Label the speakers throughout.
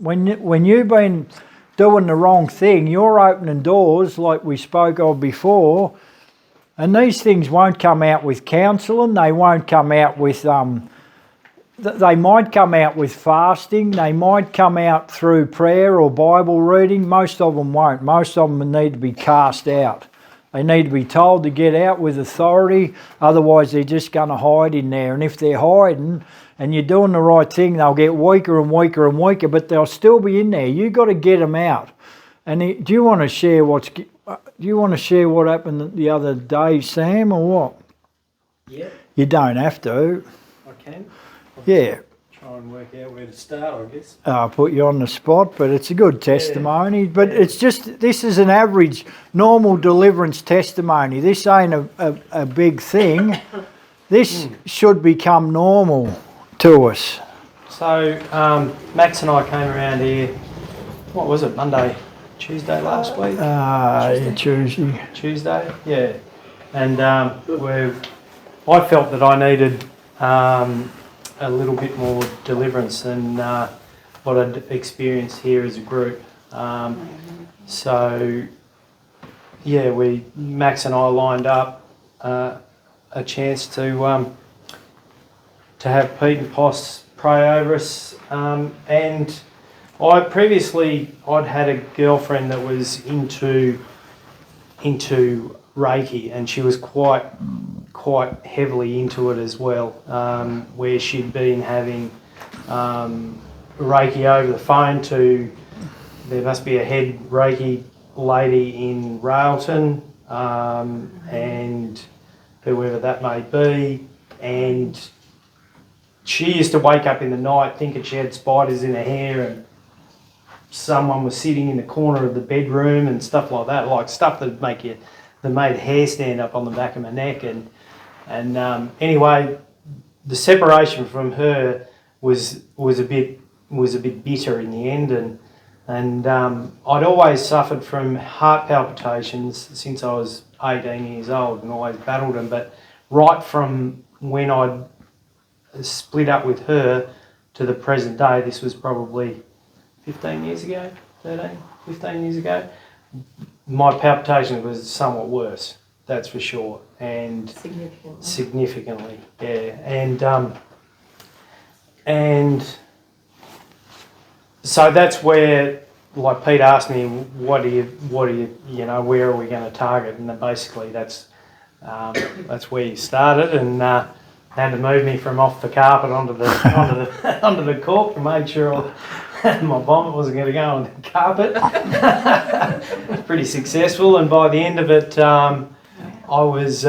Speaker 1: when you've been doing the wrong thing, you're opening doors like we spoke of before, and these things won't come out with counselling. They won't come out with they might come out with fasting. They might come out through prayer or Bible reading. Most of them won't. Most of them need to be cast out. They need to be told to get out with authority, otherwise they're just going to hide in there. And if they're hiding and you're doing the right thing, they'll get weaker and weaker and weaker, but they'll still be in there. You've got to get them out. And do you want to share what happened the other day, Sam, or what?
Speaker 2: Yeah.
Speaker 1: You don't have to.
Speaker 2: I can.
Speaker 1: Yeah.
Speaker 2: Try and work out where to start, I guess.
Speaker 1: I'll put you on the spot, but it's a good testimony. Yeah. But it's just, this is an average, normal deliverance testimony. This ain't a big thing. This should become normal to us.
Speaker 2: So, Max and I came around here, what was it, Tuesday last week? Tuesday, yeah. And I felt that I needed a little bit more deliverance than what I'd experienced here as a group. So, yeah, Max and I lined up a chance to have Pete and Poss pray over us. And I'd had a girlfriend that was into Reiki, and she was quite heavily into it as well, where she'd been having Reiki over the phone there must be a head Reiki lady in Railton, and whoever that may be, and she used to wake up in the night thinking she had spiders in her hair, and someone was sitting in the corner of the bedroom and stuff like that, like stuff that made hair stand up on the back of my neck. And anyway, the separation from her was a bit bitter in the end, and I'd always suffered from heart palpitations since I was 18 years old, and always battled them. But right from when I'd split up with her to the present day, this was probably 15 years ago, 15 years ago, my palpitation was somewhat worse, that's for sure, and significantly, yeah, and so that's where, like Pete asked me, what do you where are we going to target, and then basically that's where you started, and had to move me from off the carpet onto the cork to make sure my vomit wasn't going to go on the carpet. It was pretty successful, and by the end of it, I was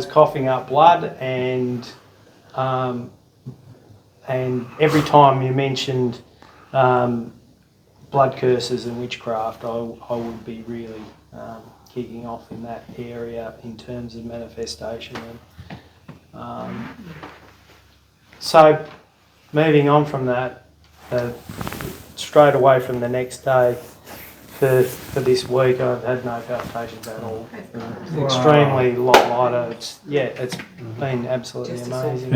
Speaker 2: coughing up blood, and every time you mentioned blood curses and witchcraft, I would be really kicking off in that area in terms of manifestation. So moving on from that, straight away from the next day for this week, I've had no palpitations at all. Wow. Extremely lighter. It's been absolutely amazing.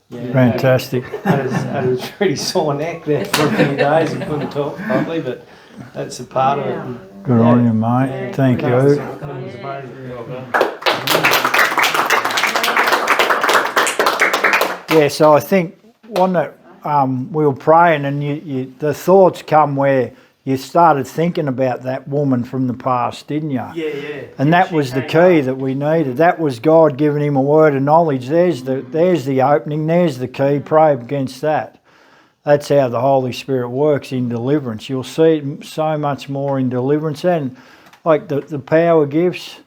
Speaker 1: Yeah, fantastic.
Speaker 2: I had a pretty sore neck there for a few days and couldn't talk properly, but that's a part of it.
Speaker 1: Good on you, mate.
Speaker 2: Yeah,
Speaker 1: Thank you.
Speaker 2: It was amazing.
Speaker 1: Yeah, so I think one that we were praying, and the thoughts come where you started thinking about that woman from the past, didn't you?
Speaker 2: Yeah.
Speaker 1: And that was the key that we needed. That was God giving him a word of knowledge. There's the opening. There's the key. Pray against that. That's how the Holy Spirit works in deliverance. You'll see it so much more in deliverance, and like the power gifts,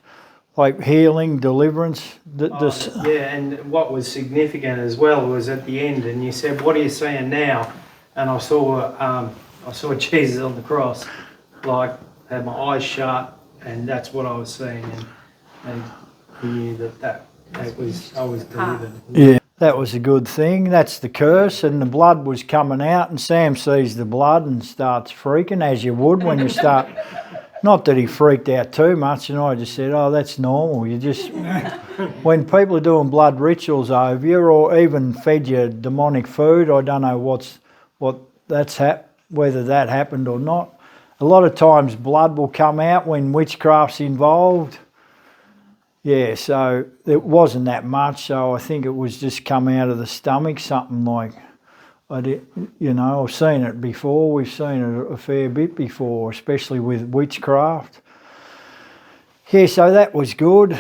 Speaker 1: like healing, deliverance.
Speaker 2: Yeah, and what was significant as well was at the end, and you said, "What are you seeing now?" And I saw Jesus on the cross, like had my eyes shut, and that's what I was seeing, and I knew that I was delivered.
Speaker 1: Yeah, that was a good thing. That's the curse, and the blood was coming out, and Sam sees the blood and starts freaking, as you would when you start. Not that he freaked out too much, and I just said, "Oh, that's normal." You just, when people are doing blood rituals over you, or even fed you demonic food, I don't know what that's whether that happened or not. A lot of times blood will come out when witchcraft's involved. Yeah, so it wasn't that much, so I think it was just come out of the stomach, something like, I've seen it before. We've seen it a fair bit before, especially with witchcraft. Yeah, so that was good.